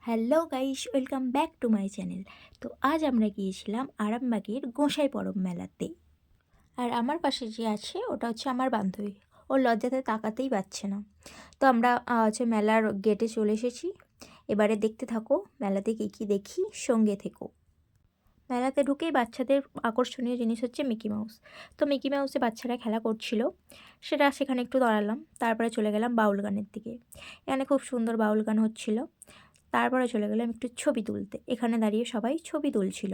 Hello guys, welcome back to my channel. তো আজ আমরা গিয়েছিলাম আরামবাগের গোঁসাই পরব মেলাতে। আর আমার পাশে যে আছে ওটা হচ্ছে আমার বান্ধবী। ও লজ্জাতে তাকাতেই পারছে না। তো আমরা হচ্ছে মেলার গেটে চলে এসেছি। এবারে দেখতে থাকো মেলাতে কী কী দেখি, সঙ্গে থেকো। মেলাতে ঢুকেই বাচ্চাদের আকর্ষণীয় জিনিস হচ্ছে মিকি মাউস। তো মিকি মাউসে বাচ্চারা খেলা করছিল, সেখানে একটু দাঁড়ালাম। তারপরে চলে গেলাম বাউল গানের দিকে। এখানে খুব সুন্দর বাউল গান হচ্ছিল। তারপরে চলে গেলাম একটু ছবি তুলতে। এখানে দাঁড়িয়ে সবাই ছবি তুলছিল।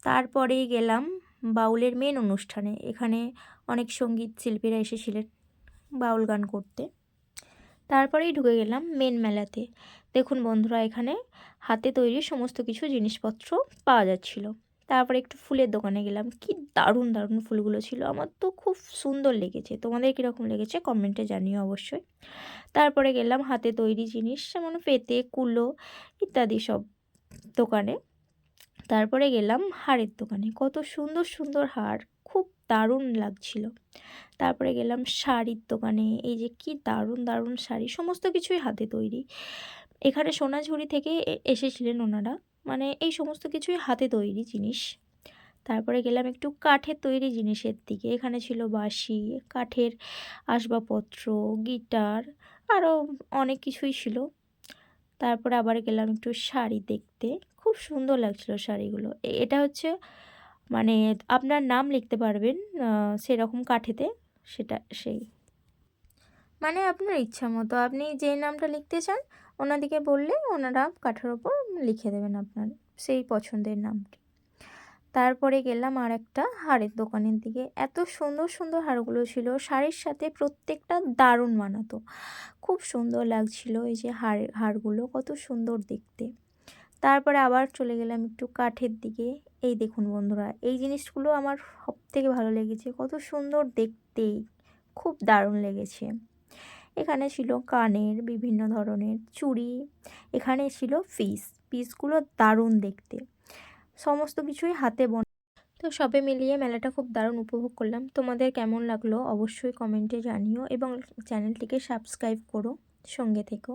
তারপরেই গেলাম বাউলের মেন অনুষ্ঠানে। এখানে অনেক সঙ্গীত শিল্পীরা এসেছিলেন বাউল গান করতে। তারপরেই ঢুকে গেলাম মেন মেলাতে। দেখুন বন্ধুরা, এখানে হাতে তৈরি সমস্ত কিছু জিনিসপত্র পাওয়া যাচ্ছিল। তারপরে একটু ফুলের দোকানে গেলাম। কি দারুণ দারুণ ফুলগুলো ছিল, আমার তো খুব সুন্দর লেগেছে। তোমাদের কীরকম লেগেছে কমেন্টে জানিও অবশ্যই। তারপরে গেলাম হাতে তৈরি জিনিস, যেমন পেতে, কুলো ইত্যাদি সব দোকানে। তারপরে গেলাম হারের দোকানে, কত সুন্দর সুন্দর হার, খুব দারুণ লাগছিল। তারপরে গেলাম শাড়ির দোকানে, এই যে কি দারুণ দারুণ শাড়ি, সমস্ত কিছুই হাতে তৈরি। এখানে সোনাঝুরি থেকে এসেছিলেন ওনারা, মানে এই সমস্ত কিছুই হাতে তৈরি জিনিস। তারপরে গেলাম একটু কাঠের তৈরি জিনিসের দিকে। এখানে ছিল বাঁশি, কাঠের আসবাবপত্র, গিটার, আরও অনেক কিছুই ছিল। তারপরে আবার গেলাম একটু শাড়ি দেখতে, খুব সুন্দর লাগছিল শাড়িগুলো। এটা হচ্ছে মানে আপনার নাম লিখতে পারবেন সেরকম কাঠেতে, সেটা সেই মানে আপনার ইচ্ছা মতো আপনি যে নামটা লিখতে চান ওনাদিকে বললে ওনারা কাঠের ওপর লিখে দেবেন আপনার সেই পছন্দের নামটি। তারপরে গেলাম আর একটা হারের দোকানের দিকে। এত সুন্দর সুন্দর হারগুলো ছিল, শাড়ির সাথে প্রত্যেকটা দারুণ মানাতো, খুব সুন্দর লাগছিল। এই যে হারগুলো কত সুন্দর দেখতে। তারপরে আবার চলে গেলাম একটু কাঠের দিকে। এই দেখুন বন্ধুরা, এই জিনিসগুলো আমার সব থেকে ভালো লেগেছে, কত সুন্দর দেখতে, খুব দারুণ লেগেছে। এখানে ছিল কানের বিভিন্ন ধরনের চুড়ি, এখানে ছিল পিসগুলো দারুণ দেখতে, সমস্ত কিছুই হাতে বোনা। তো সবে মিলিয়ে মেলাটা খুব দারুণ উপভোগ করলাম। তোমাদের কেমন লাগলো অবশ্যই কমেন্টে জানিও এবং চ্যানেলটিকে সাবস্ক্রাইব করো, সঙ্গে থেকো।